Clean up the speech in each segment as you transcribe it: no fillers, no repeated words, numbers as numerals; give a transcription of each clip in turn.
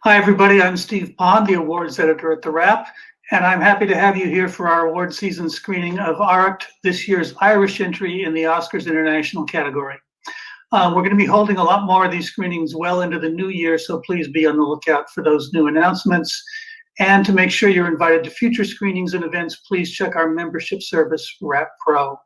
Hi, everybody. I'm Steve Pond, the awards editor at TheWrap, and I'm happy to have you here for our award season screening of ARRACHT, this year's Irish entry in the Oscars International category. We're going to be holding a lot more of these screenings well into the new year, so please be on the lookout for those new announcements. And to make sure you're invited to future screenings and events, please check our membership service, Wrap Pro.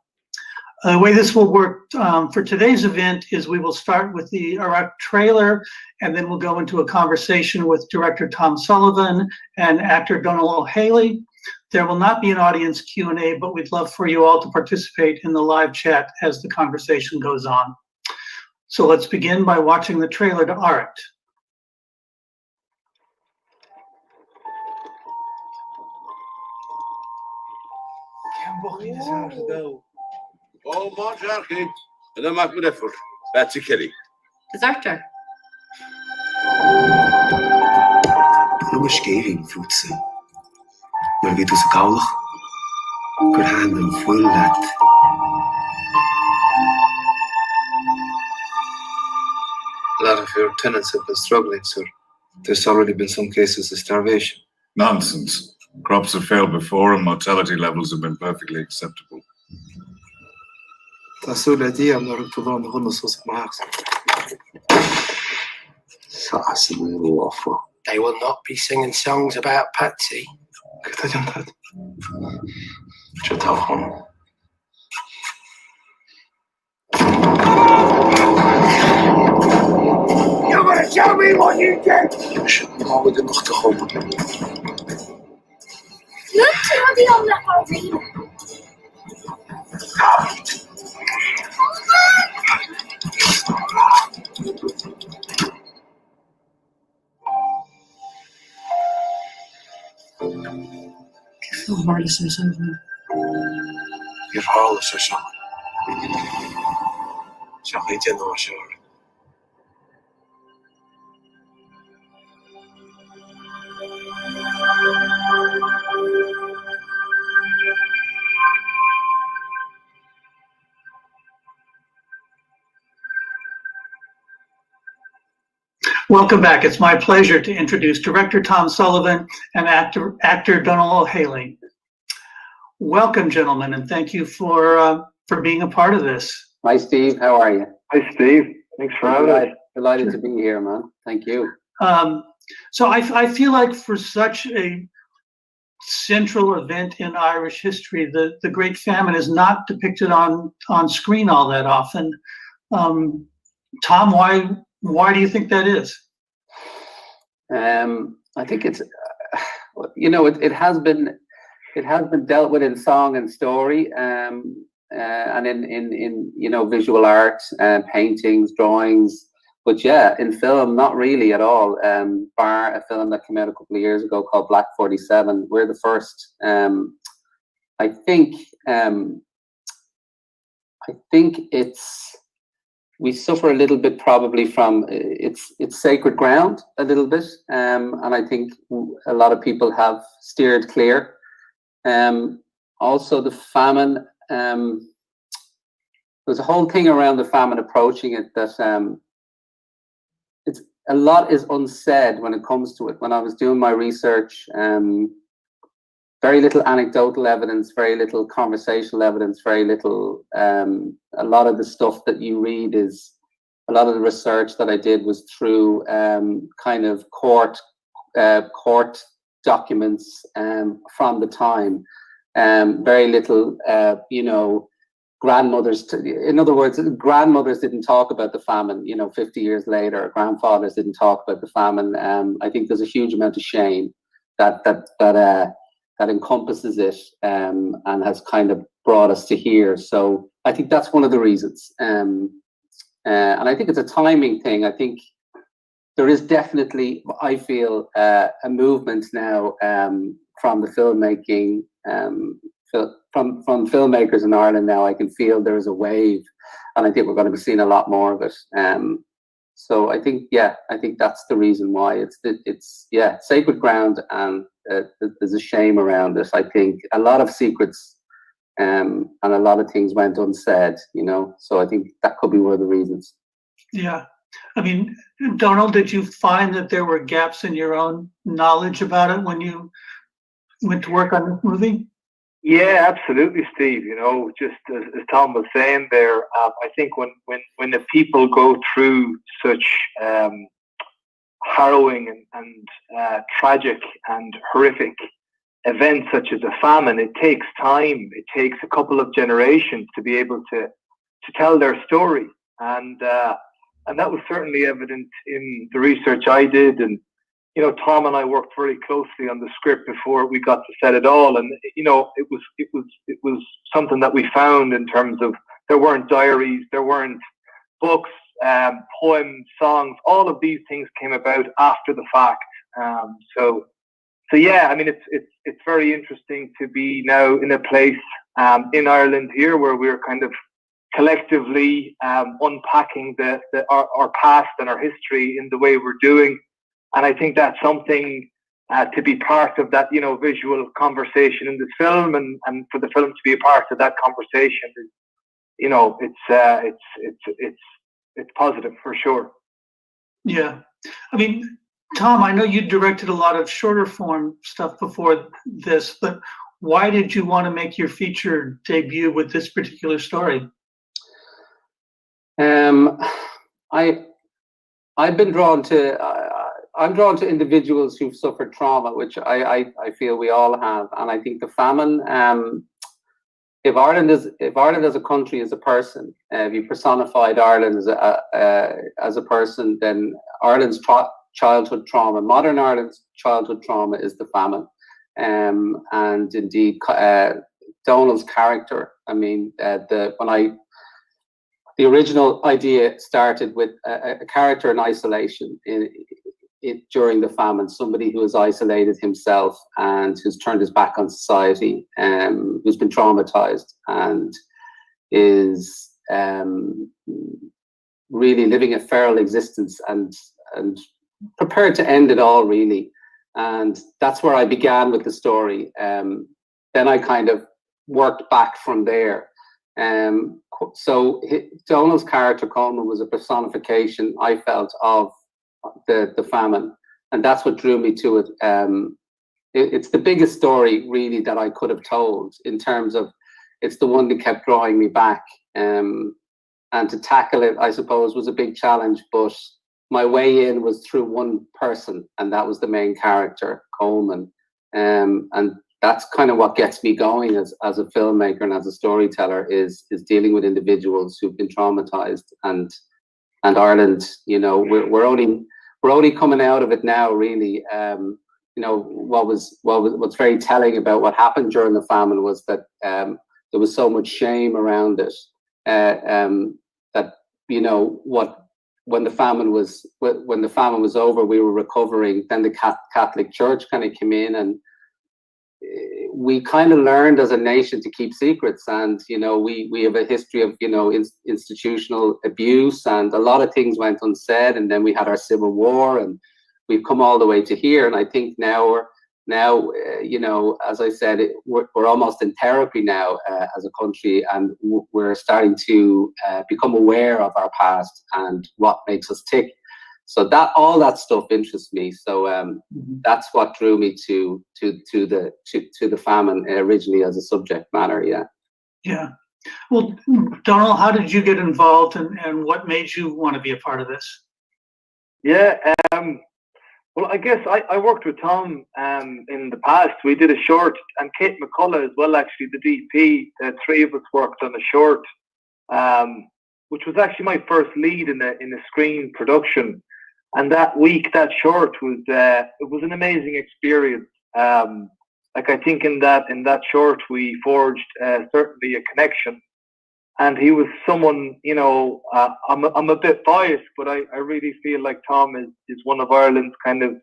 The way this will work for today's event is we will start with the ARRACHT trailer, and then we'll go into a conversation with director Tom Sullivan and actor Donal O'Haley. There will not be an audience Q&A, but we'd love for you all to participate in the live chat as the conversation goes on. So let's begin by watching the trailer to ARRACHT. Oh, Monjarchy. En dan maakt me dat voor. Betsy Kelly. Deserter. Lua scaring futse. Maar wie doet ze koulig? Gur handen full lat. A lot of your tenants have been struggling, sir. There's already been some cases of starvation. Nonsense. Crops have failed before and mortality levels have been perfectly acceptable. They will not be singing songs about Patsy. You're gonna tell me what you did? You shouldn't know with enough to hope. Look to the on the arena. You're heartless or something. You're heartless or something. Something you know, sure. Welcome back. It's my pleasure to introduce director Tom Sullivan and actor Donal O'Haley. Welcome, gentlemen, and thank you for being a part of this. Hi, Steve. How are you? Hi, Steve. Thanks for having us. Delighted to be here, man. Thank you. So I feel like for such a central event in Irish history, the Great Famine is not depicted on screen all that often. Tom, why do you think that is? I think it's, it has been dealt with in song and story, and in visual art, paintings, drawings. But yeah, in film, not really at all. Bar a film that came out a couple of years ago called Black 47. We're the first. I think we suffer a little bit probably from it's sacred ground a little bit, and I think a lot of people have steered clear. Also, the famine. There's a whole thing around the famine approaching it that it's a lot is unsaid when it comes to it. When I was doing my research, very little anecdotal evidence, very little conversational evidence, very little. A lot of the stuff that you read is a lot of the research that I did was through kind of court documents from the time. Very little, grandmothers. In other words, grandmothers didn't talk about the famine. 50 years later, grandfathers didn't talk about the famine. I think there's a huge amount of shame that encompasses it and has kind of brought us to here. So I think that's one of the reasons. And I think it's a timing thing. I think there is definitely, I feel, a movement now from the filmmaking, from filmmakers in Ireland now. I can feel there is a wave, and I think we're going to be seeing a lot more of it. So I think that's the reason why it's sacred ground, and there's a shame around it. I think a lot of secrets and a lot of things went unsaid, so I think that could be one of the reasons. Yeah. I mean, Donald, did you find that there were gaps in your own knowledge about it when you went to work on this movie? Yeah, absolutely, Steve. You know, just as Tom was saying there, I think when the people go through such harrowing and tragic and horrific events such as a famine, it takes time. It takes a couple of generations to be able to tell their story, and that was certainly evident in the research I did. And you know, Tom and I worked very closely on the script before we got to set it all. And you know, it was something that we found in terms of there weren't diaries, there weren't books, poems, songs. All of these things came about after the fact. So yeah, I mean, it's very interesting to be now in a place in Ireland here where we're kind of collectively unpacking our past and our history in the way we're doing. And I think that's something to be part of that, you know, visual conversation in this film, and for the film to be a part of that conversation is, you know, it's positive for sure. Yeah. I mean, Tom, I know you directed a lot of shorter form stuff before this, but why did you want to make your feature debut with this particular story? I've been drawn to. I'm drawn to individuals who've suffered trauma, which I feel we all have, and I think the famine. If Ireland as a country is a person, if you personified Ireland as a person, then Ireland's childhood trauma, modern Ireland's childhood trauma, is the famine, and indeed Donald's character. I mean, the original idea started with a character in isolation during the famine, somebody who has isolated himself and who's turned his back on society, who's been traumatized and is really living a feral existence and prepared to end it all, really. And that's where I began with the story. Then I kind of worked back from there. So Donald's character, Coleman, was a personification, I felt, of the famine, and that's what drew me to it. It's the biggest story really that I could have told, in terms of it's the one that kept drawing me back, and to tackle it, I suppose, was a big challenge, but my way in was through one person, and that was the main character, Coleman, and that's kind of what gets me going as a filmmaker and as a storyteller, is dealing with individuals who've been traumatized. And Ireland, you know, we're only coming out of it now, really. You know, what's very telling about what happened during the famine was that there was so much shame around it, that, you know, when the famine was over, we were recovering. Then the Catholic Church kind of came in, and we kind of learned as a nation to keep secrets. And you know, we have a history of, you know, institutional abuse, and a lot of things went unsaid. And then we had our Civil War, and we've come all the way to here. And I think now you know, as I said, we're almost in therapy now as a country, and we're starting to become aware of our past and what makes us tick. So all that stuff interests me. So that's what drew me to the famine originally as a subject matter. Yeah. Yeah. Well, Donald, how did you get involved, and what made you want to be a part of this? Yeah. Well, I guess I worked with Tom in the past. We did a short, and Kate McCullough as well, actually, the DP. The three of us worked on a short, which was actually my first lead in a screen production. And that week, that short was it was an amazing experience. Like, I think in that short we forged certainly a connection. And he was someone, you know, I'm a bit biased, but I really feel like Tom is one of Ireland's kind of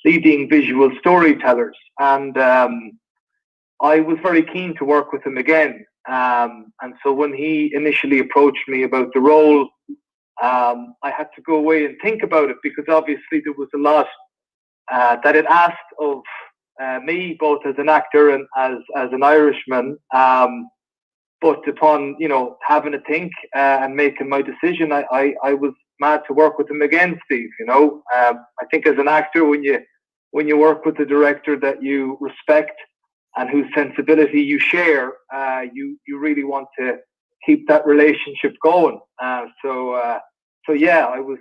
leading visual storytellers. And I was very keen to work with him again. And so when he initially approached me about the role, I had to go away and think about it, because obviously there was a lot that it asked of me, both as an actor and as an Irishman. But upon, having a think and making my decision, I was mad to work with him again, Steve. I think as an actor, when you work with a director that you respect and whose sensibility you share, you really want to keep that relationship going. So yeah, I was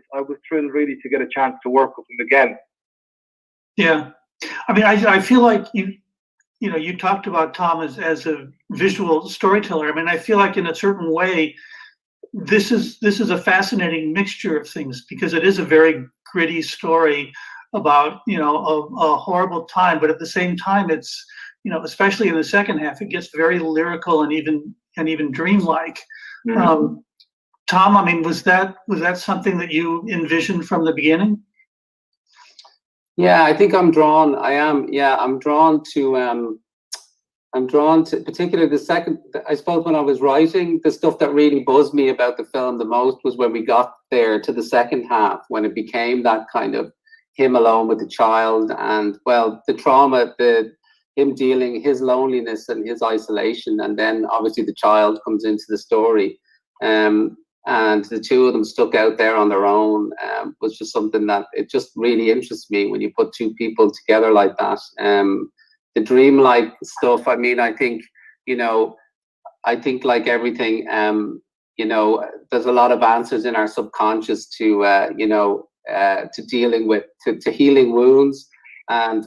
thrilled really to get a chance to work with him again. Yeah, I mean, I feel like you talked about Tom as a visual storyteller. I mean, I feel like in a certain way, this is a fascinating mixture of things, because it is a very gritty story about a horrible time, but at the same time, it's especially in the second half, it gets very lyrical and even dreamlike. Mm-hmm. Tom, I mean, was that something that you envisioned from the beginning? Yeah, I think I'm drawn. I am. Yeah, I'm drawn to particularly the second. I suppose when I was writing, the stuff that really buzzed me about the film the most was when we got there to the second half, when it became that kind of him alone with the child, and the trauma, him dealing his loneliness and his isolation, and then obviously the child comes into the story. And the two of them stuck out there on their own was just something that it just really interests me when you put two people together like that. The dreamlike stuff, I mean, I think like everything, there's a lot of answers in our subconscious to dealing with, to healing wounds. And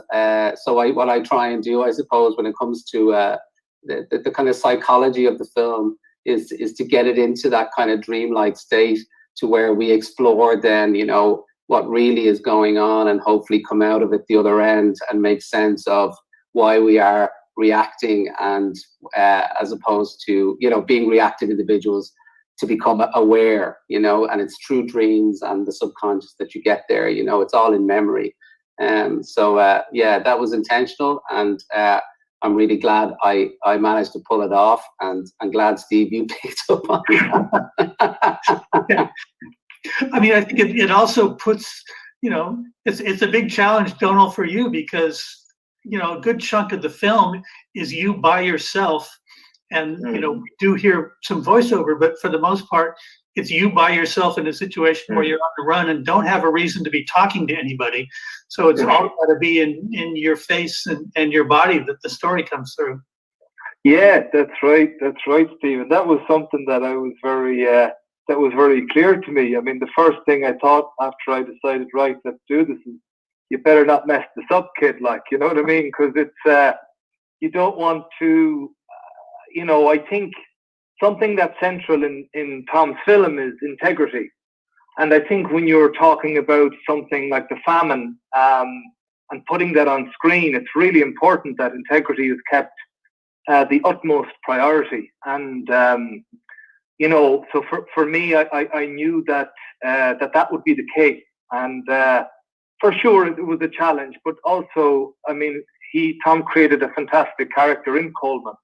so what I try and do, I suppose, when it comes to the kind of psychology of the film, is to get it into that kind of dreamlike state, to where we explore then, what really is going on, and hopefully come out of it the other end and make sense of why we are reacting, and as opposed to, being reactive individuals, to become aware, and it's through dreams and the subconscious that you get there, it's all in memory. So yeah, that was intentional, and I'm really glad I managed to pull it off, and I'm glad, Steve, you picked up on that. Yeah. I mean, I think it also puts, it's a big challenge, Donal, for you, because, a good chunk of the film is you by yourself, and, we do hear some voiceover, but for the most part, it's you by yourself in a situation where you're on the run and don't have a reason to be talking to anybody. So it's all got to be in your face and your body that the story comes through. Yeah, that's right, Steve. And that was something that I was that was very clear to me. I mean, the first thing I thought after I decided, right, let's do this, is you better not mess this up, kid. Like, you know what I mean? Because it's you don't want to. I think something that's central in Tom's film is integrity. And I think when you're talking about something like the famine and putting that on screen, it's really important that integrity is kept the utmost priority. And, so for me, I knew that that would be the case. And for sure, it was a challenge. But also, I mean, Tom created a fantastic character in Coleman.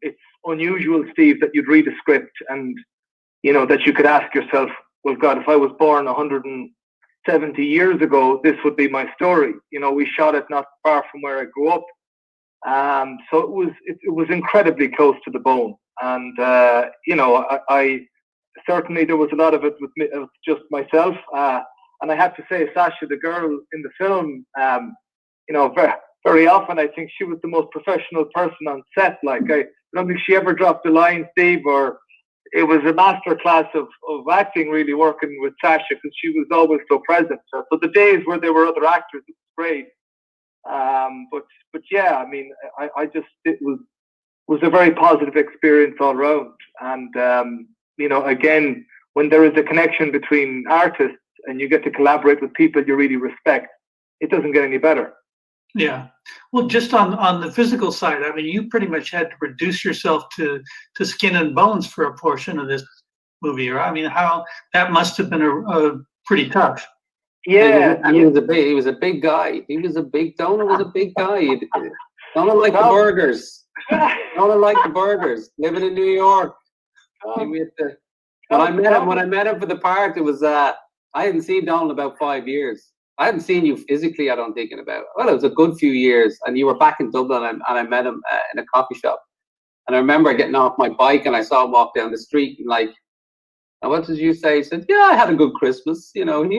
It's unusual, Steve, that you'd read a script and, that you could ask yourself, well, God, if I was born 170 years ago, this would be my story. We shot it not far from where I grew up. So it was incredibly close to the bone. And, I certainly, there was a lot of it with me, just myself. And I have to say, Sasha, the girl in the film, very often I think she was the most professional person on set. Like, I don't think she ever dropped a line, Steve, or it was a master class of acting, really, working with Sasha, because she was always so present. So the days where there were other actors, it was great. But yeah, I mean, I just, it was a very positive experience all around. And, again, when there is a connection between artists and you get to collaborate with people you really respect, it doesn't get any better. Yeah. Well, just on the physical side, I mean, you pretty much had to reduce yourself to skin and bones for a portion of this movie. Or I mean, how that must have been a pretty tough. Yeah. And he was a big guy. Donal was a big guy. Donal liked the burgers. Donal liked the burgers. Living in New York. When I met him for the part, it was I hadn't seen Donal in about 5 years. I hadn't seen you physically, I don't think, it was a good few years. And you were back in Dublin, and I met him in a coffee shop. And I remember getting off my bike and I saw him walk down the street and like, and what did you say? He said, yeah, I had a good Christmas. You know, he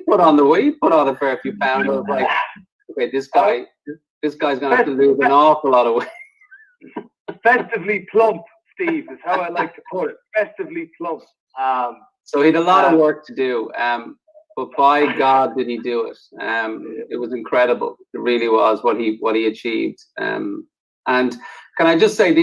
put on a fair few pounds. I was like, okay, this guy's gonna have to lose an awful lot of weight. Festively plump, Steve, is how I like to put it. Festively plump. So he had a lot of work to do. But by God, did he do it? It was incredible. It really was what he achieved. And can I just say,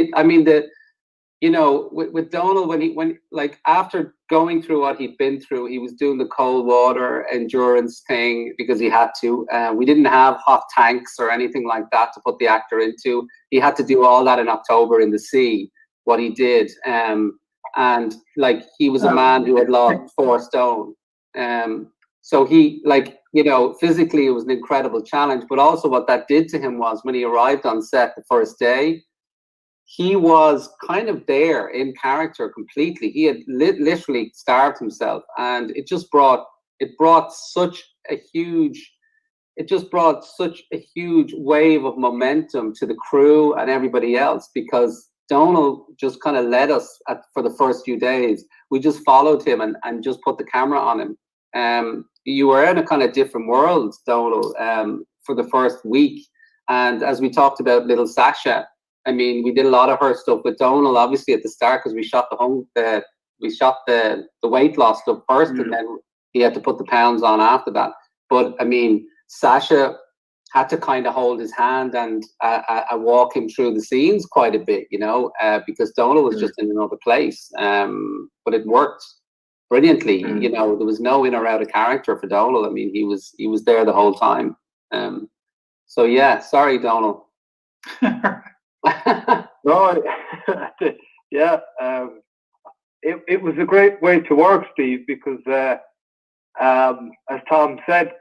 with Donald, when like after going through what he'd been through, he was doing the cold water endurance thing because he had to. We didn't have hot tanks or anything like that to put the actor into. He had to do all that in October in the sea. What he did, and like he was a man who had lost 4 stone. So he, like, physically it was an incredible challenge, but also what that did to him was when he arrived on set the first day, he was kind of there in character completely. He had literally starved himself, and it brought such a huge wave of momentum to the crew and everybody else, because Donald just kind of led us for the first few days. We just followed him and just put the camera on him. You were in a kind of different world, Donald, for the first week. And as we talked about little Sasha, I mean, we did a lot of her stuff with Donald, obviously at the start, because we shot the weight loss stuff first, and then he had to put the pounds on after that. But I mean, Sasha had to kind of hold his hand and walk him through the scenes quite a bit, because Donald was just in another place. But it worked brilliantly. There was no in or out of character for Donald. I mean, he was there the whole time. So yeah, sorry, Donald. No, yeah, it was a great way to work, Steve, because as Tom said,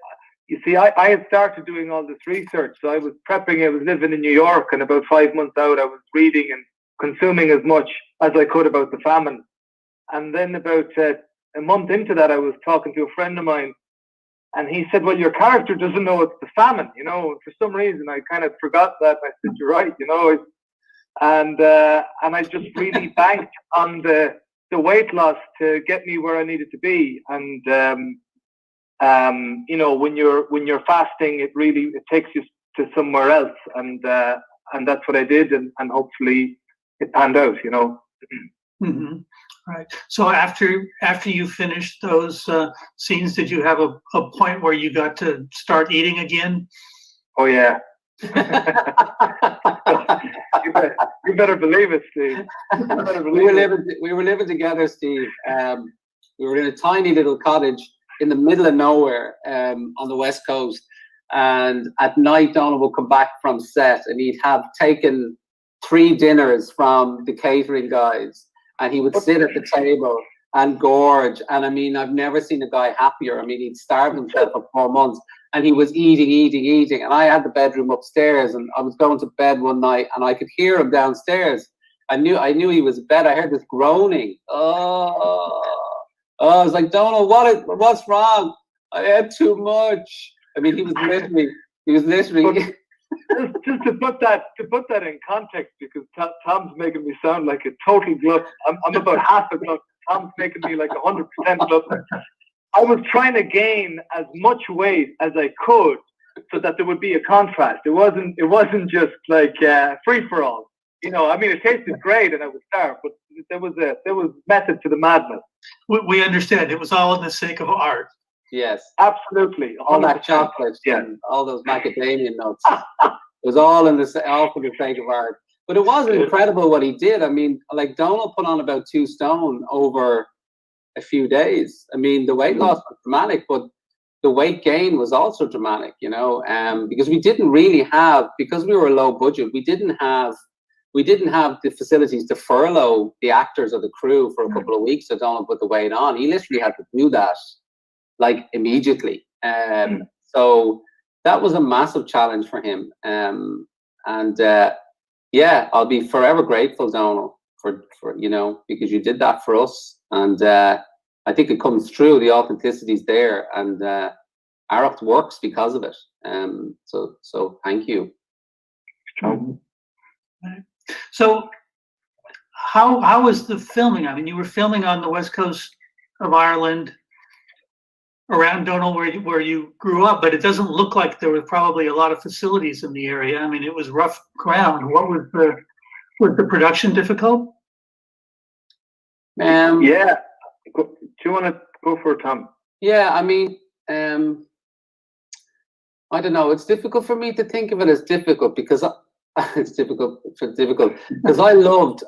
you see, I had started doing all this research, so I was prepping. I was living in New York, and about 5 months out, I was reading and consuming as much as I could about the famine. And then about a month into that, I was talking to a friend of mine, and he said, well, your character doesn't know it's the famine, For some reason, I kind of forgot that. I said, you're right, And I just really banked on the weight loss to get me where I needed to be. And when you're fasting, it takes you to somewhere else, and that's what I did, and hopefully it panned out. Mm-hmm. Right. So after you finished those scenes, did you have a point where you got to start eating again? Oh yeah. You better believe it, Steve. We were living together, Steve. We were in a tiny little cottage in the middle of nowhere on the West Coast. And at night, Donald would come back from set, and he'd have taken 3 dinners from the catering guys. And he would sit at the table and gorge. And I mean, I've never seen a guy happier. I mean, he'd starved himself for 4 months, and he was eating. And I had the bedroom upstairs, and I was going to bed one night, and I could hear him downstairs. I knew he was in bed. I heard this groaning. Oh, I was like, Donald, what's wrong? I had too much. I mean, he was literally. Just to put that in context, because Tom's making me sound like a total glutton. I'm about half a glutton. Tom's making me like 100% glutton. I was trying to gain as much weight as I could, so that there would be a contrast. It wasn't just like free for all. I mean, it tasted great, and I was starved, but there was method to the madness. We understand. It was all in the sake of art. Yes, absolutely. All that chocolate, and all those macadamia nuts. It was all for the sake of art. But it was incredible what he did. I mean, like Donald put on about 2 stone over a few days. I mean, the weight loss was dramatic, but the weight gain was also dramatic. Because we didn't really have, because we were low budget, we didn't have the facilities to furlough the actors or the crew for a couple of weeks so Donald put the weight on. He literally had to do that like immediately. So that was a massive challenge for him. Yeah, I'll be forever grateful, Donald, for because you did that for us. And I think it comes through, the authenticity is there, and ARRACHT works because of it. So thank you. So how was the filming? I mean, you were filming on the west coast of Ireland, around Donal, where you grew up, but it doesn't look like there were probably a lot of facilities in the area. I mean, it was rough ground. What was the production difficult? Yeah. Do you want to go for it, Tom? Yeah, I mean, I don't know. It's difficult for me to think of it as difficult because it's difficult because I loved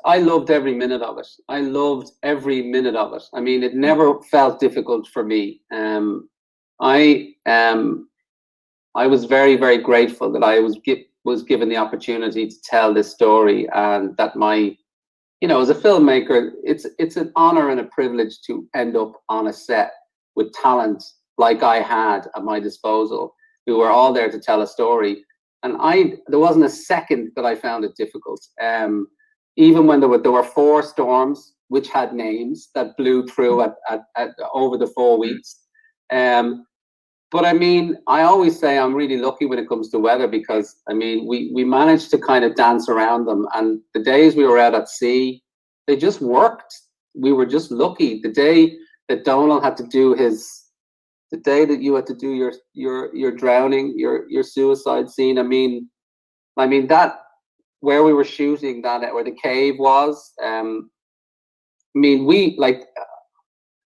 every minute of it. I loved every minute of it. I mean, it never felt difficult for me. I was very, very grateful that I was given the opportunity to tell this story, and that as a filmmaker, it's an honor and a privilege to end up on a set with talent like I had at my disposal, who were all there to tell a story. And there wasn't a second that I found it difficult. Even when there were 4 storms which had names that blew through at over the 4 weeks. But I mean, I always say I'm really lucky when it comes to weather, because I mean, we managed to kind of dance around them. And the days we were out at sea, they just worked. We were just lucky. The day that Donal had to do the day that you had to do your drowning, your suicide scene. I mean that, where we were shooting that, where the cave was. I mean,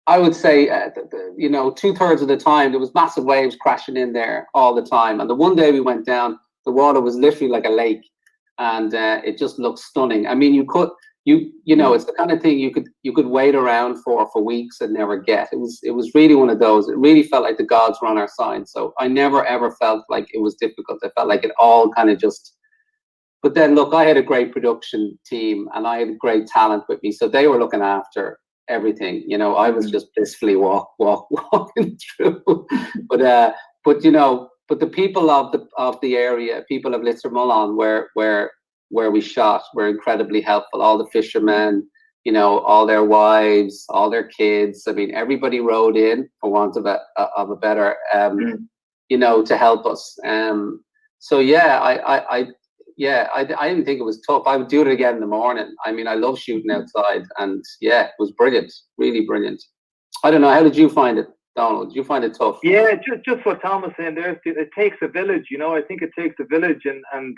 I would say, 2/3 of the time there was massive waves crashing in there all the time. And the one day we went down, the water was literally like a lake, and it just looked stunning. I mean, it's the kind of thing you could wait around for weeks and never get. It was really one of those. It really felt like the gods were on our side. So I never ever felt like it was difficult. I felt like it all kind of just. But then look, I had a great production team and I had great talent with me, so they were looking after everything. I was just blissfully walking through. But the people of the area, people of Lissamullen, where we shot, were incredibly helpful. All the fishermen, all their wives, all their kids. I mean, everybody rode in, for want of a better, to help us. So yeah, I didn't think it was tough. I would do it again in the morning. I mean, I love shooting outside, and yeah, it was brilliant, really brilliant. I don't know, how did you find it, Donald? Did you find it tough? Yeah, just what Tom was saying there. It takes a village, I think it takes a village, and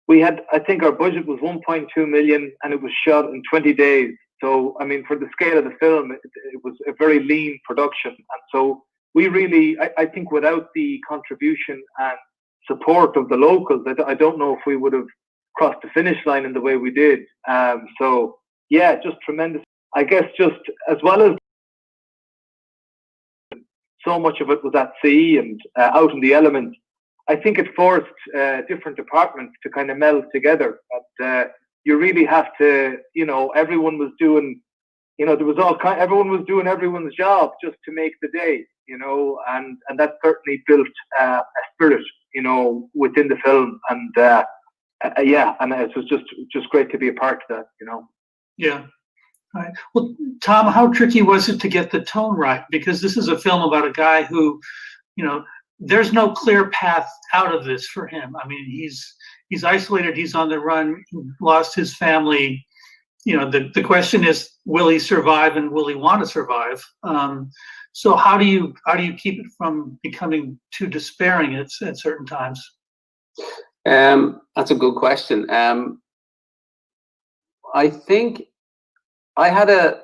we had, I think our budget was 1.2 million, and it was shot in 20 days. So, I mean, for the scale of the film, it was a very lean production. And so we really, I think without the contribution and support of the locals, I don't know if we would have crossed the finish line in the way we did. So yeah, just tremendous. I guess just as well as so much of it was at sea and out in the elements, I think it forced different departments to kind of meld together. But you really have to, everyone was doing, everyone was doing everyone's job just to make the day, and that certainly built a spirit, within the film. And and it was just great to be a part of that, Yeah. All right. Well, Tom, how tricky was it to get the tone right? Because this is a film about a guy who, there's no clear path out of this for him. I mean, he's isolated, he's on the run, he lost his family. The question is, will he survive, and will he want to survive? So how do you keep it from becoming too despairing at certain times? That's a good question. I think I had a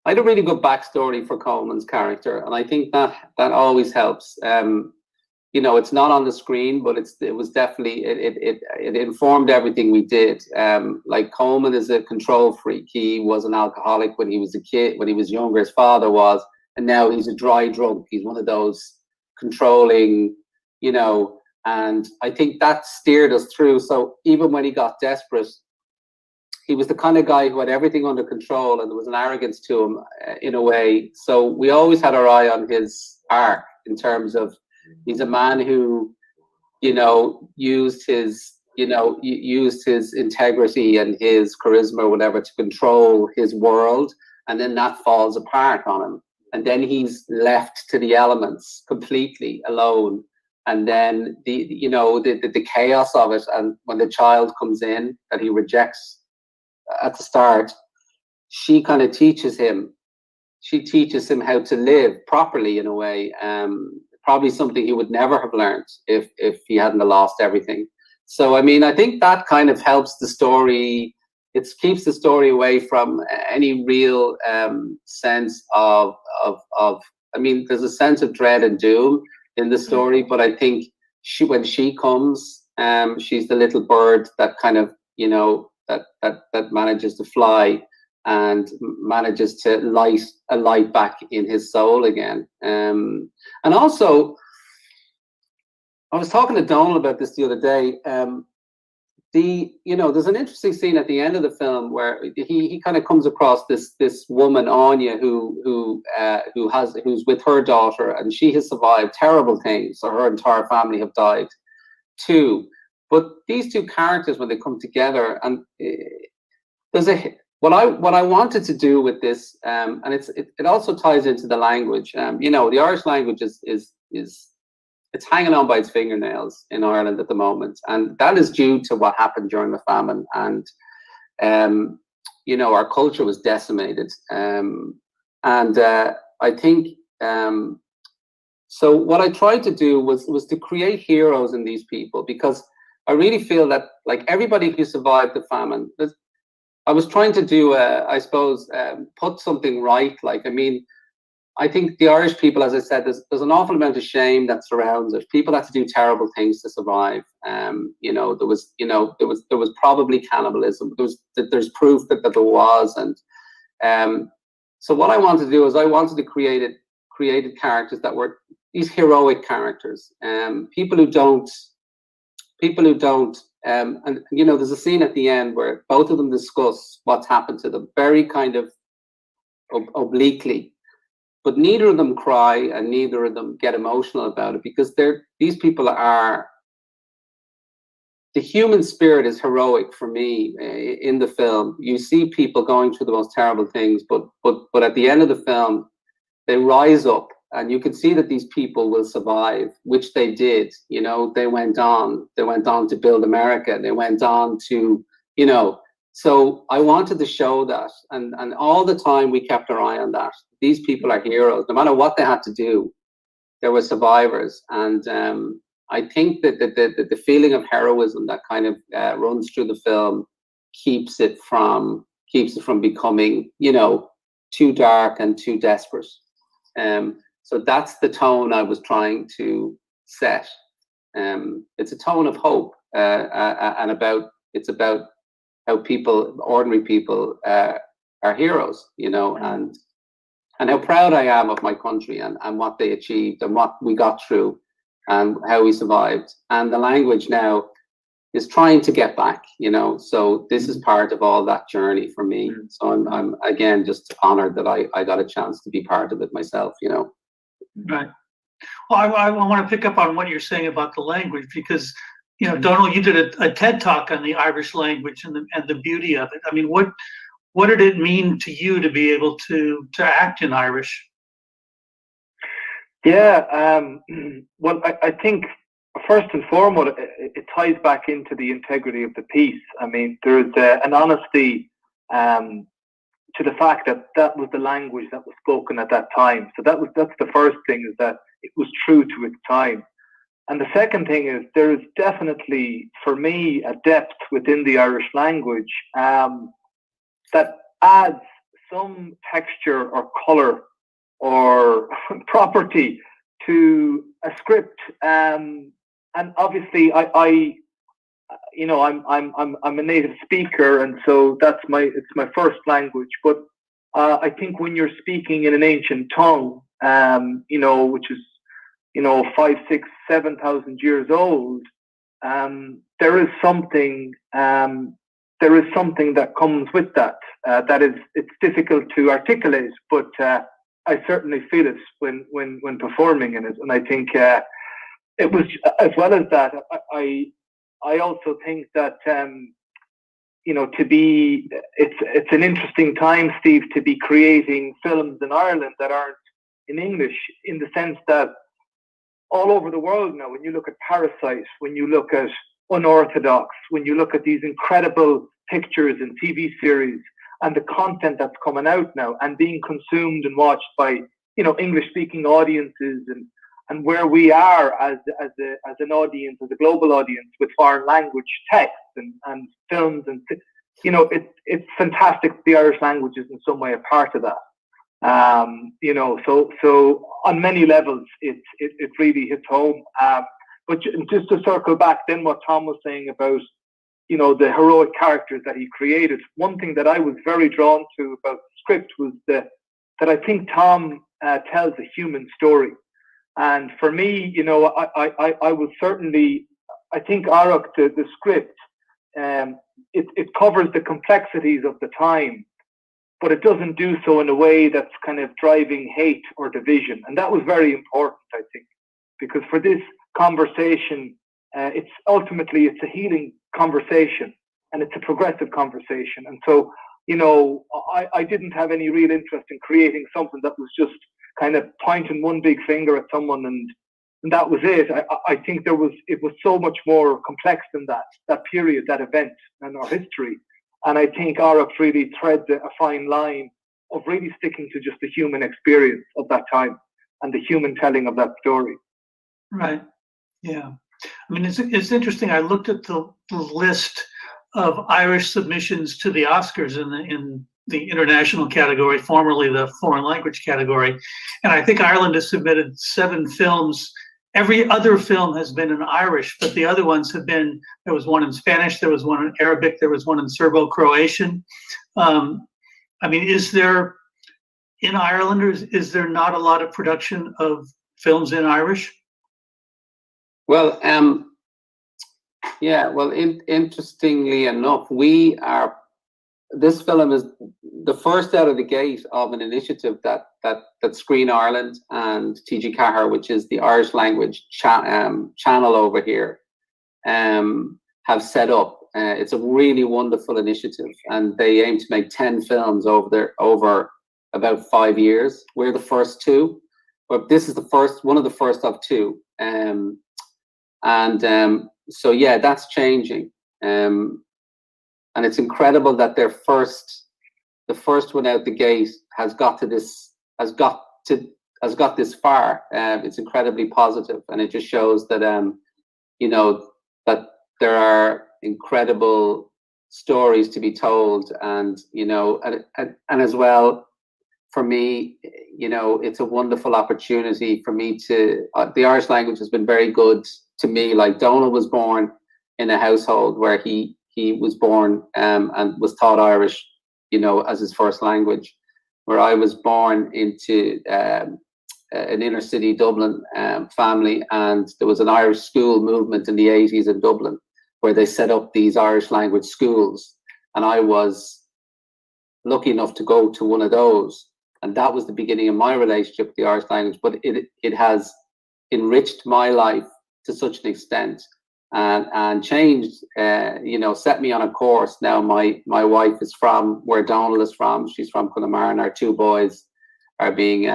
really good backstory for Coleman's character, and I think that always helps. It's not on the screen, but it was definitely it informed everything we did. Like, Coleman is a control freak. He was an alcoholic when he was a kid, when he was younger. His father was, and now he's a dry drunk. He's one of those controlling, and I think that steered us through. So even when he got desperate, he was the kind of guy who had everything under control, and there was an arrogance to him in a way. So we always had our eye on his arc, in terms of, he's a man who, used his integrity and his charisma or whatever to control his world, and then that falls apart on him. And then he's left to the elements completely alone. and then the chaos of it, and when the child comes in that he rejects at the start, she kind of teaches him. She teaches him how to live properly in a way. Probably something he would never have learned if he hadn't lost everything. So I mean, I think that kind of helps the story. It keeps the story away from any real sense of. I mean, there's a sense of dread and doom in the story, but I think when she comes, she's the little bird that kind of that manages to fly and manages to light a light back in his soul again. And also, I was talking to Donald about this the other day. There's an interesting scene at the end of the film where he kind of comes across this woman, Anya, who's with her daughter, and she has survived terrible things. So her entire family have died too. But these two characters, when they come together, and there's what I wanted to do with this, and it also ties into the language. The Irish language is it's hanging on by its fingernails in Ireland at the moment, and that is due to what happened during the famine. And our culture was decimated, and I think so. What I tried to do was to create heroes in these people, because I really feel that, like, everybody who survived the famine, I was trying to do, I suppose, put something right. Like, I mean, I think the Irish people, as I said, there's an awful amount of shame that surrounds it. People had to do terrible things to survive. There was probably cannibalism. There's proof that there was, and so what I wanted to do is I wanted to create characters that were these heroic characters, people who don't. And there's a scene at the end where both of them discuss what's happened to them, very kind of obliquely. But neither of them cry and neither of them get emotional about it, because these people are, the human spirit is heroic for me in the film. You see people going through the most terrible things, but at the end of the film, they rise up, and you can see that these people will survive, which they did. They went on to build America. They went on to, so I wanted to show that, and all the time we kept our eye on that. These people are heroes. No matter what they had to do, there were survivors. And I think that the feeling of heroism that kind of runs through the film keeps it from becoming, too dark and too desperate. So that's the tone I was trying to set. It's a tone of hope, and it's about how ordinary people, are heroes, and how proud I am of my country and what they achieved and what we got through and how we survived. And the language now is trying to get back, so this is part of all that journey for me. So I'm again just honored that I got a chance to be part of it myself, Right. Well, I want to pick up on what you're saying about the language, because, Donald, you did a TED talk on the Irish language and the beauty of it. I mean, what did it mean to you to be able to act in Irish? Yeah, well, I think first and foremost, it ties back into the integrity of the piece. I mean, there's an honesty to the fact that was the language that was spoken at that time. So that's the first thing, is that it was true to its time. And the second thing is, there is definitely, for me, a depth within the Irish language that adds some texture or colour or property to a script. And obviously, I'm a native speaker, and so it's my first language. But I think when you're speaking in an ancient tongue, which is 5, 6, 7,000 years old, there is something that comes with that. It's difficult to articulate, but I certainly feel it when performing in it. And I think it was, as well as that, I also think that it's an interesting time, Steve, to be creating films in Ireland that aren't in English, in the sense that all over the world now. When you look at Parasite, when you look at Unorthodox, when you look at these incredible pictures and TV series and the content that's coming out now and being consumed and watched by, you know, English-speaking audiences, and where we are as an audience, as a global audience, with foreign language text and films, and you know, it's fantastic. The Irish language is in some way a part of that. You know, so on many levels, it really hits home. But just to circle back, then what Tom was saying about, you know, the heroic characters that he created. One thing that I was very drawn to about the script was that I think Tom tells a human story. And for me, you know, I was certainly, I think ARRACHT, the script, it covers the complexities of the time, but it doesn't do so in a way that's kind of driving hate or division. And that was very important, I think, because for this conversation, it's a healing conversation, and it's a progressive conversation. And so, you know, I didn't have any real interest in creating something that was just kind of pointing one big finger at someone and that was it. I think it was so much more complex than that period, that event, and our history. And I think ARRACHT really threads a fine line of really sticking to just the human experience of that time and the human telling of that story. Right. Yeah. I mean, it's interesting. I looked at the list of Irish submissions to the Oscars in the international category, formerly the foreign language category, and I think Ireland has submitted 7 films. Every other film has been in Irish, but the other ones have been, there was one in Spanish, there was one in Arabic, there was one in Serbo-Croatian. I mean, is there, in Ireland, or is there not a lot of production of films in Irish? Well, yeah, well, interestingly enough, this film is the first out of the gate of an initiative that Screen Ireland and TG Cahir, which is the Irish language channel over here, have set up. It's a really wonderful initiative, and they aim to make 10 films over about 5 years. We're the first 2, but this is one of the first of 2. So yeah, that's changing. And it's incredible that the first one out the gate has got this far. It's incredibly positive, and it just shows that you know, that there are incredible stories to be told, and you know, and as well, for me, you know, it's a wonderful opportunity for me to. The Irish language has been very good to me. Like, Donald was born in a household where he was born and was taught Irish, you know, as his first language, where I was born into an inner city Dublin family, and there was an Irish school movement in the 80s in Dublin where they set up these Irish language schools, and I was lucky enough to go to one of those, and that was the beginning of my relationship with the Irish language. But it has enriched my life to such an extent, and changed, you know, set me on a course. Now my wife is from where Donald is from. She's from Connemara, and our 2 boys are being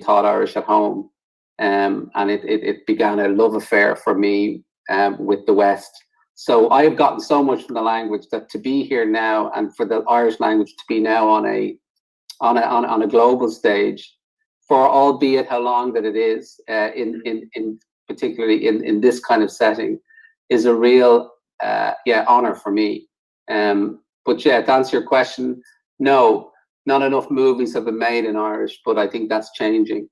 taught Irish at home, and it began a love affair for me with the West. So I have gotten so much from the language that to be here now, and for the Irish language to be now on a global stage, for albeit how long that it is, in particularly in this kind of setting, is a real honor for me. But yeah, to answer your question, no, not enough movies have been made in Irish, but I think that's changing.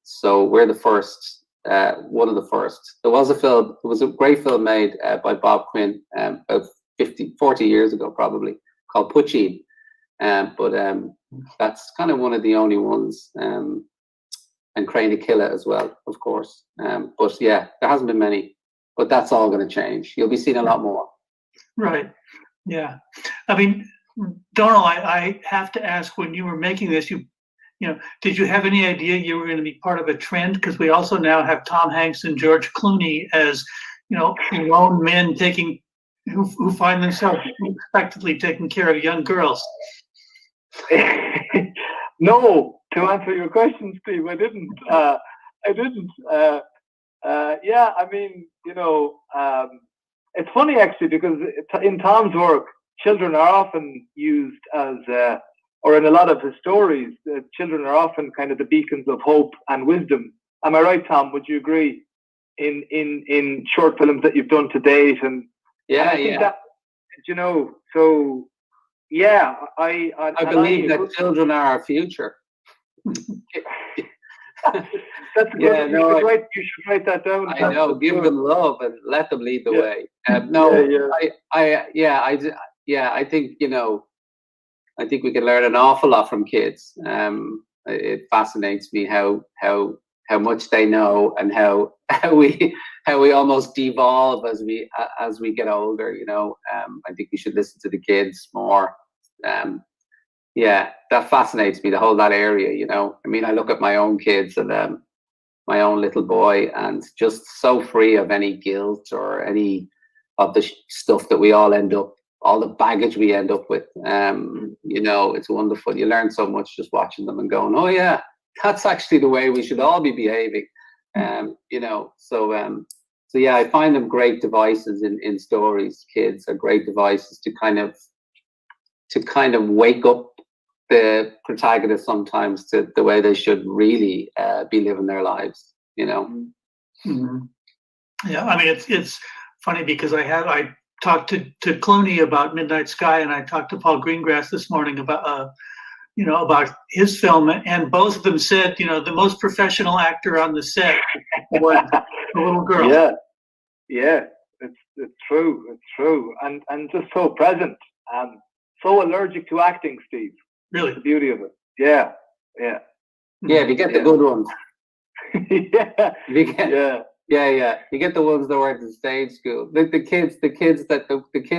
So we're the first, one of the first. There was a great film made by Bob Quinn about 40 years ago, probably, called Puchin. But that's kind of one of the only ones. And Craine Killa as well, of course. But yeah, there hasn't been many, but that's all going to change. You'll be seeing a lot more. Right. Yeah. I mean, Donald, I have to ask, when you were making this, you know, did you have any idea you were going to be part of a trend? Because we also now have Tom Hanks and George Clooney as, you know, lone men who find themselves unexpectedly taking care of young girls. No, to answer your question, Steve, I didn't. Yeah, I mean, it's funny actually because in Tom's work, children are often used as, or in a lot of his stories, children are often kind of the beacons of hope and wisdom. Am I right, Tom? Would you agree? In short films that you've done to date, and I think that, so yeah, I believe that children are our future. That's good. Yeah, You should write that down. I know. Give them love and let them lead the way. I think I think we can learn an awful lot from kids. It fascinates me how much they know and how we almost devolve as we get older. I think we should listen to the kids more. That fascinates me, that area. I mean, I look at my own kids and my own little boy, and just so free of any guilt or any of the stuff that we all the baggage we end up with. It's wonderful. You learn so much just watching them and going, oh yeah, that's actually the way we should all be behaving. So yeah, I find them great devices in stories. Kids are great devices to kind of wake up the protagonist sometimes to the way they should really be living their lives. Mm-hmm. Yeah, I mean it's funny because I talked to Clooney about Midnight Sky, and I talked to Paul Greengrass this morning about about his film, and both of them said the most professional actor on the set was the little girl. Yeah, it's true, and just so present, so allergic to acting, Steve. Really, that's the beauty of it. Yeah. You get the good ones. Yeah. You get the ones that were in stage school. The kids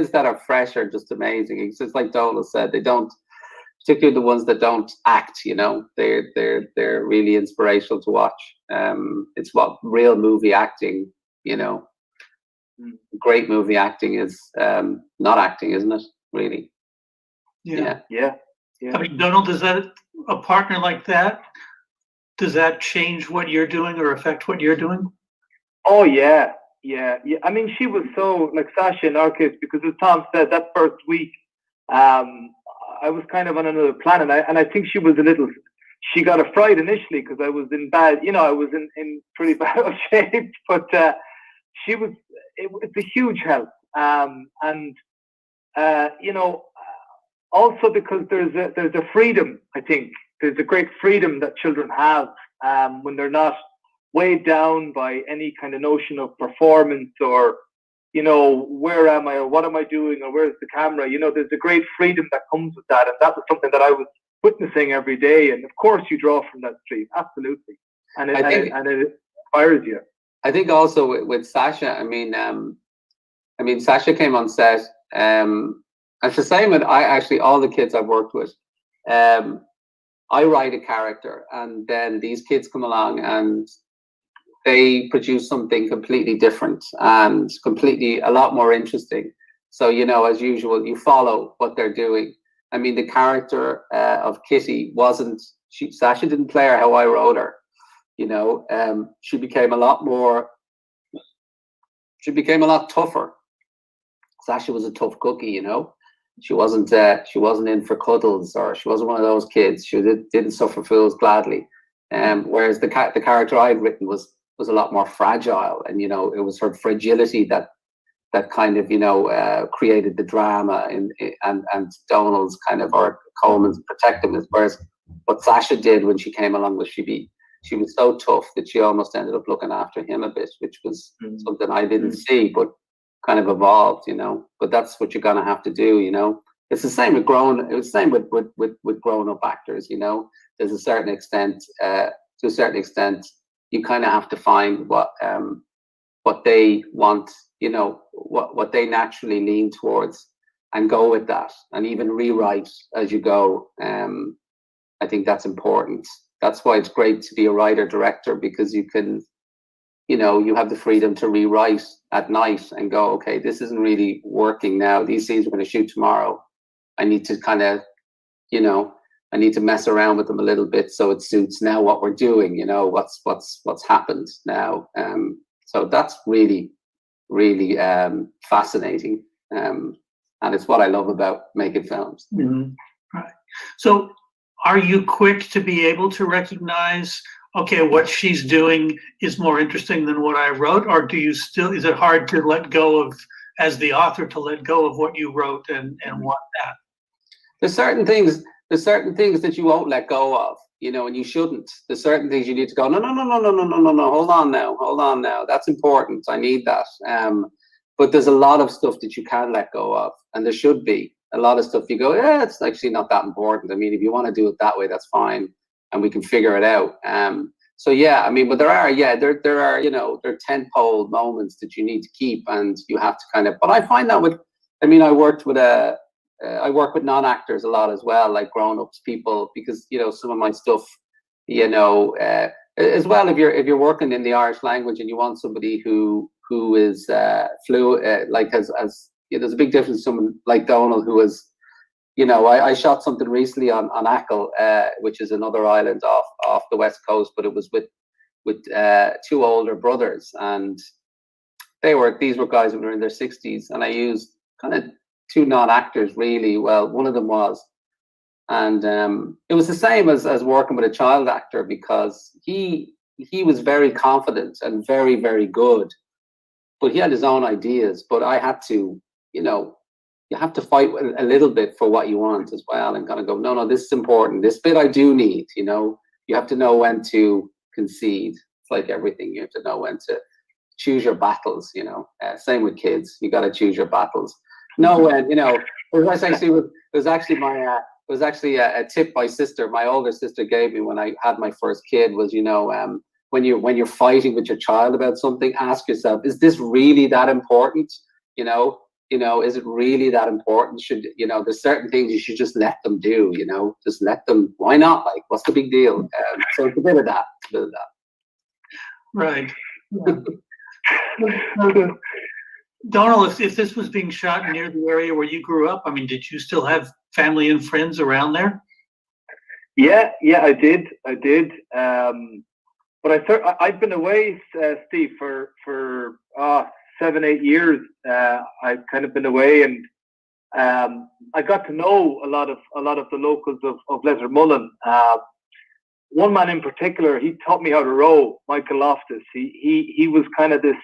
that are fresh are just amazing. It's just like Donald said, they don't, particularly the ones that don't act. They're really inspirational to watch. It's what real movie acting. Great movie acting is not acting, isn't it? Really. Yeah. Yeah. I mean, Donald, does that a partner like that? Does that change what you're doing or affect what you're doing? Oh yeah. I mean, she was so like Sasha in our case, because as Tom said, that first week, I was kind of on another planet, and I think she was she got a fright initially because I was in bad, I was in pretty bad shape, but it's a huge help, and also because there's a freedom. I think there's a great freedom that children have when they're not weighed down by any kind of notion of performance or where am I or what am I doing or where's the camera. There's a great freedom that comes with that, and that was something that I was witnessing every day. And of course, you draw from that stream, absolutely, and it inspires you. I think also with Sasha, I mean, Sasha came on set. It's the same with all the kids I've worked with. I write a character, and then these kids come along and they produce something completely different and completely a lot more interesting. So, as usual, you follow what they're doing. I mean, the character of Kitty Sasha didn't play her how I wrote her. She became a lot tougher. Sasha was a tough cookie, She wasn't in for cuddles, or she wasn't one of those kids. She didn't suffer fools gladly. Whereas the character I'd written was a lot more fragile, and it was her fragility that kind of created the drama and Donald's kind of, or Coleman's protectiveness. Whereas what Sasha did when she came along was she was so tough that she almost ended up looking after him a bit, which was something I didn't see, but kind of evolved, But that's what you're gonna have to do, It's the same with grown up actors, There's a certain extent, to a certain extent, you kind of have to find what they want, what they naturally lean towards, and go with that, and even rewrite as you go. I think that's important. That's why it's great to be a writer director, because you can, you have the freedom to rewrite at night and go, okay, this isn't really working now. These scenes we're going to shoot tomorrow. I need to kind of, I need to mess around with them a little bit so it suits now what we're doing. What's happened now. So that's really, really fascinating. And it's what I love about making films. Mhm. Right. So are you quick to be able to recognize, okay, what she's doing is more interesting than what I wrote? Or is it hard to let go of, as the author, to let go of what you wrote and want that? There's certain things that you won't let go of, and you shouldn't. There's certain things you need to go, no, hold on now. That's important. I need that. But there's a lot of stuff that you can let go of, and there should be a lot of stuff you go, yeah, it's actually not that important. I mean, if you want to do it that way, that's fine, and we can figure it out. So yeah, I mean, but there are tentpole moments that you need to keep, and you have to kind of. But I find that I work with non-actors a lot as well, like grown-ups people, because some of my stuff, as well, if you're working in the Irish language and you want somebody who is fluent, like has there's a big difference. Someone like Donald who is, I shot something recently on Achill, which is another island off the west coast, but it was with two older brothers, and these were guys who were in their 60s, and I used kind of two non-actors really well. One of them was, and it was the same as working with a child actor, because he was very confident and very, very good, but he had his own ideas. But I had to, you have to fight a little bit for what you want as well, and kind of go, no, this is important. This bit I do need. You have to know when to concede. It's like everything. You have to know when to choose your battles. Same with kids. You got to choose your battles. No, when it was actually a tip my older sister gave me when I had my first kid was, when you're fighting with your child about something, ask yourself, is this really that important? Is it really that important? There's certain things you should just let them do, just let them. Why not? Like, what's the big deal? So it's a bit of that. Right. Yeah. Donald, if this was being shot near the area where you grew up, I mean, did you still have family and friends around there? Yeah, I did. But I've been away, Steve, for 7-8 years. I've kind of been away, and I got to know a lot of the locals of Leathermullen. One man in particular, he taught me how to row. Michael Loftus. He was kind of this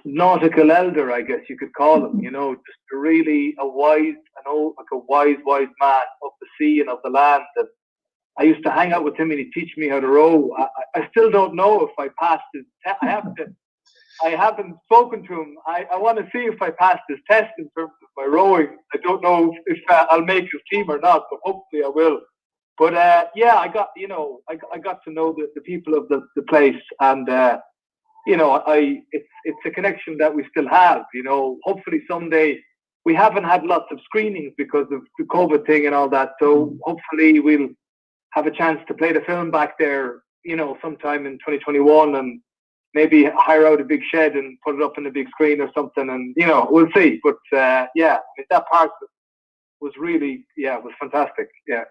nautical elder, I guess you could call him. Just really a wise man of the sea and of the land. And I used to hang out with him, and he'd teach me how to row. I still don't know if I passed his test. I haven't spoken to him. I want to see if I passed his test in terms of my rowing. I don't know if I'll make his team or not, but hopefully I will. But I got to know the people of the place, and it's a connection that we still have. Hopefully someday. We haven't had lots of screenings because of the COVID thing and all that, so hopefully we'll have a chance to play the film back there, sometime in 2021, and maybe hire out a big shed and put it up on the big screen or something, and we'll see. But that part was really, it was fantastic. Yeah.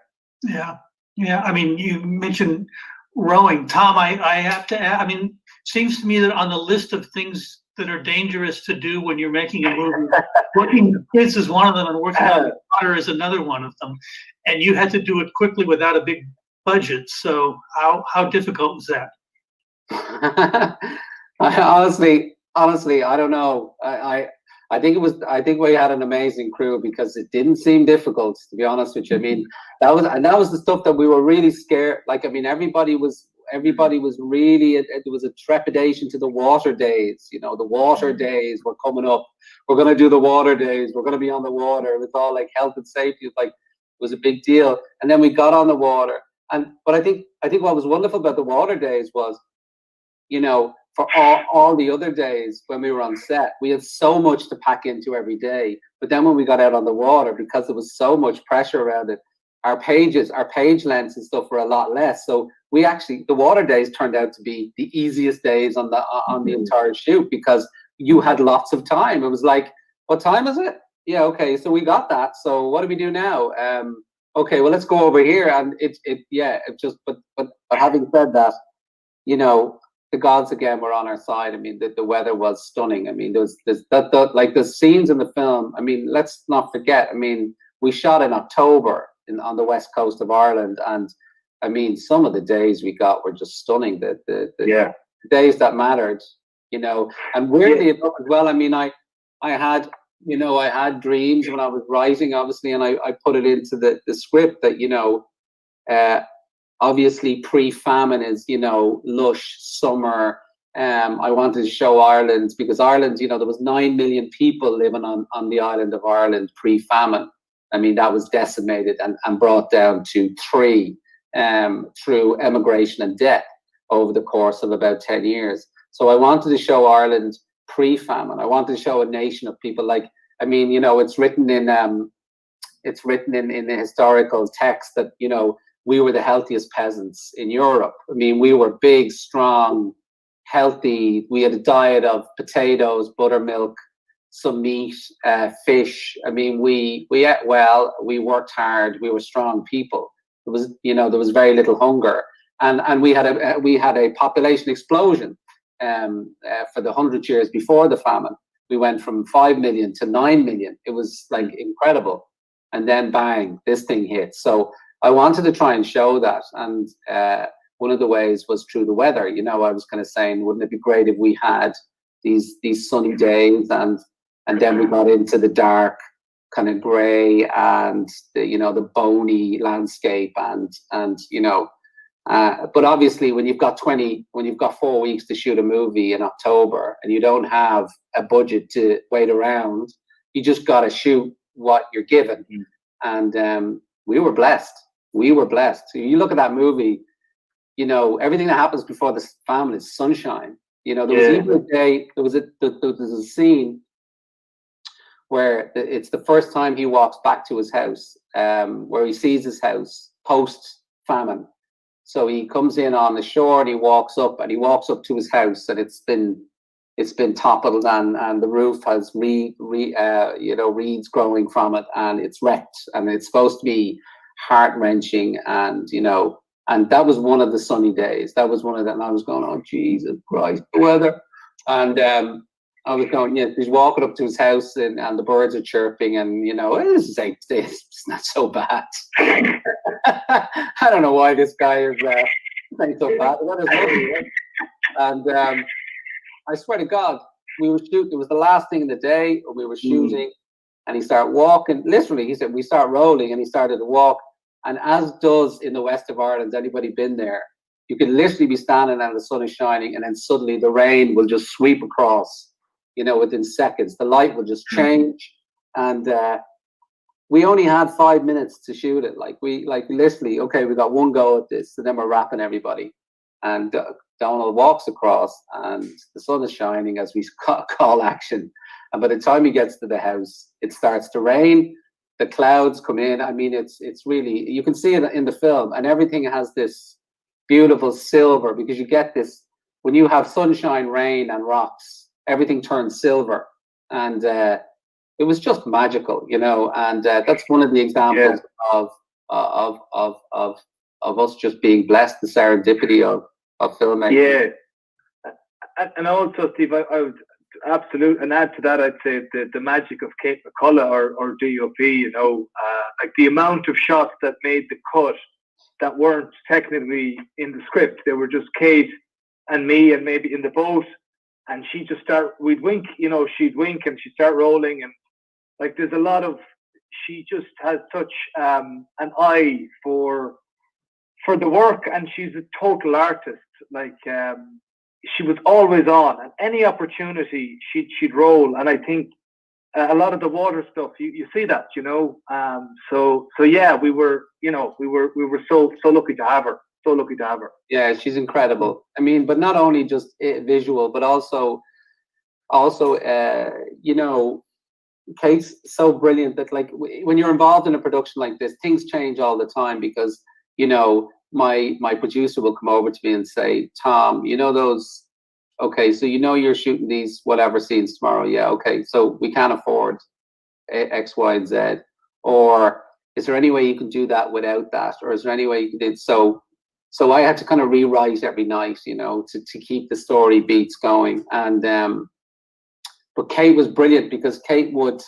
I mean, you mentioned rowing, Tom. I have to add, I mean, seems to me that on the list of things that are dangerous to do when you're making a movie, working with kids is one of them, and working on water is another one of them. And you had to do it quickly without a big budget. So how difficult was that? Honestly, I don't know. I think we had an amazing crew, because it didn't seem difficult, to be honest with you. I mean, that was the stuff that we were really scared. Like, I mean, everybody was really, there was a trepidation to the water days. The water days were coming up. We're going to do the water days. We're going to be on the water. It was all like health and safety. It was a big deal. And then we got on the water. But I think what was wonderful about the water days was, for all the other days when we were on set, we had so much to pack into every day. But then when we got out on the water, because there was so much pressure around it, our page lengths and stuff were a lot less. So the water days turned out to be the easiest days on the entire shoot, because you had lots of time. It was like, what time is it? Yeah, okay, so we got that. So what do we do now? Okay, well, let's go over here. And but having said that, the gods again were on our side. I mean, the weather was stunning. I mean, there's like the scenes in the film. I mean, let's not forget. I mean, we shot in October on the west coast of Ireland, and I mean, some of the days we got were just stunning. The days that mattered, you know. And weirdly enough as well, I mean, I had, you know, I had dreams when I was writing, obviously, and I put it into the script that, you know, obviously pre-famine is, you know, lush summer. I wanted to show Ireland, because Ireland, you know, there was 9 million people living on the island of Ireland pre-famine. I mean, that was decimated and brought down to 3 through emigration and death over the course of about 10 years. So I wanted to show Ireland pre-famine. I wanted to show a nation of people like, I mean, you know, it's written in the historical text that, you know, we were the healthiest peasants in Europe. I mean, we were big, strong, healthy. We had a diet of potatoes, buttermilk, some meat, fish. I mean, we ate well, we worked hard, we were strong people. There was, you know, there was very little hunger, and we had a population explosion for the 100 years before the famine. We went from 5 million to 9 million. It was like incredible, and then bang, this thing hit. So I wanted to try and show that, and one of the ways was through the weather. You know, I was kind of saying, wouldn't it be great if we had these sunny days, and then we got into the dark, kind of grey, and the, you know, the bony landscape, and you know, but obviously when you've got 4 weeks to shoot a movie in October and you don't have a budget to wait around, you just got to shoot what you're given. And we were blessed. So you look at that movie, you know, everything that happens before the famine is sunshine. You know, there was even a day, there's a scene where it's the first time he walks back to his house, where he sees his house post-famine. So he comes in on the shore and he walks up to his house, and it's been toppled, and the roof has reeds growing from it, and it's wrecked, and it's supposed to be heart-wrenching, and you know, and that was one of the sunny days. That was one of them, and I was going, oh Jesus Christ, the weather. And I was going, yeah, he's walking up to his house, and the birds are chirping, and you know, this is it's not so bad. I don't know why this guy is not so bad. That is lovely, right? And I swear to God, we were shooting. It was the last thing in the day. We were shooting, and he started walking. Literally, he said, we start rolling, and he started to walk. And as does in the west of Ireland, anybody been there? You can literally be standing and the sun is shining, and then suddenly the rain will just sweep across. You know, within seconds, the light will just change, and we only had 5 minutes to shoot it. Like literally, okay, we got one go at this, and then we're wrapping everybody. And Donald walks across, and the sun is shining as we call action. And by the time he gets to the house, it starts to rain. The clouds come in. I mean, it's really, you can see it in the film, and everything has this beautiful silver, because you get this when you have sunshine, rain, and rocks. Everything turns silver, and it was just magical, you know. And that's one of the examples of us just being blessed, the serendipity of filmmaking. Yeah, and also, Steve, I would absolutely, and add to that, I'd say the magic of Kate McCullough or DOP. You know, like the amount of shots that made the cut that weren't technically in the script. They were just Kate and me, and maybe in the boat. And she'd just we'd wink, you know, she'd wink and she'd start rolling. And like, there's a lot of, she just has such an eye for the work, and she's a total artist. Like, she was always on, and any opportunity she'd roll. And I think a lot of the water stuff, you see that, you know. So yeah, we were so lucky to have her. So lucky to have her. Yeah, she's incredible. I mean, but not only just visual, but also, you know, Kate's so brilliant that, like, when you're involved in a production like this, things change all the time, because, you know, my producer will come over to me and say, Tom, you know those, okay, so you know you're shooting these whatever scenes tomorrow. Yeah, okay, so we can't afford X, Y, and Z. Or is there any way you can do that without that? Or is there any way you can do it? So So I had to kind of rewrite every night, you know, to keep the story beats going. And but Kate was brilliant because Kate would,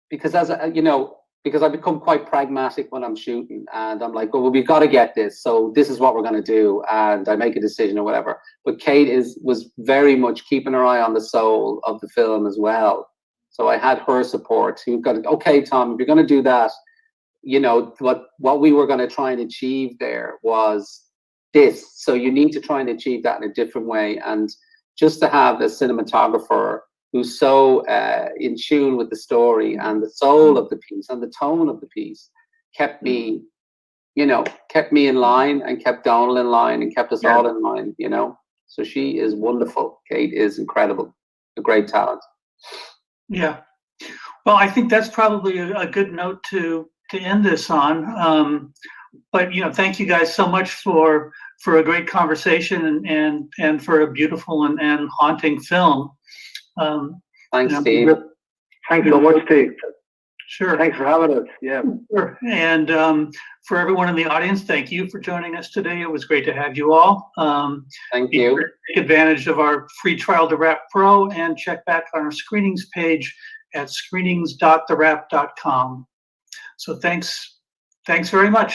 because as a, you know, because I become quite pragmatic when I'm shooting, and I'm like, well, we've got to get this, so this is what we're going to do, and I make a decision or whatever. But Kate was very much keeping her eye on the soul of the film as well. So I had her support. You've got to, okay, Tom, if you're going to do that, you know, what we were going to try and achieve there was this. So you need to try and achieve that in a different way. And just to have a cinematographer who's so in tune with the story and the soul of the piece and the tone of the piece kept me, you know, kept me in line and kept Donald in line and kept us all in line, you know. So she is wonderful. Kate is incredible, a great talent. Yeah. Well, I think that's probably a good note to end this on. But you know, thank you guys so much for a great conversation and for a beautiful and haunting film. Thanks, you know, Steve. Thanks so much, Steve. Sure. Thanks for having us. Yeah. Sure. And for everyone in the audience, thank you for joining us today. It was great to have you all. Thank you. Take advantage of our free trial TheWrap Pro and check back on our screenings page at screenings.thewrap.com. So thanks very much.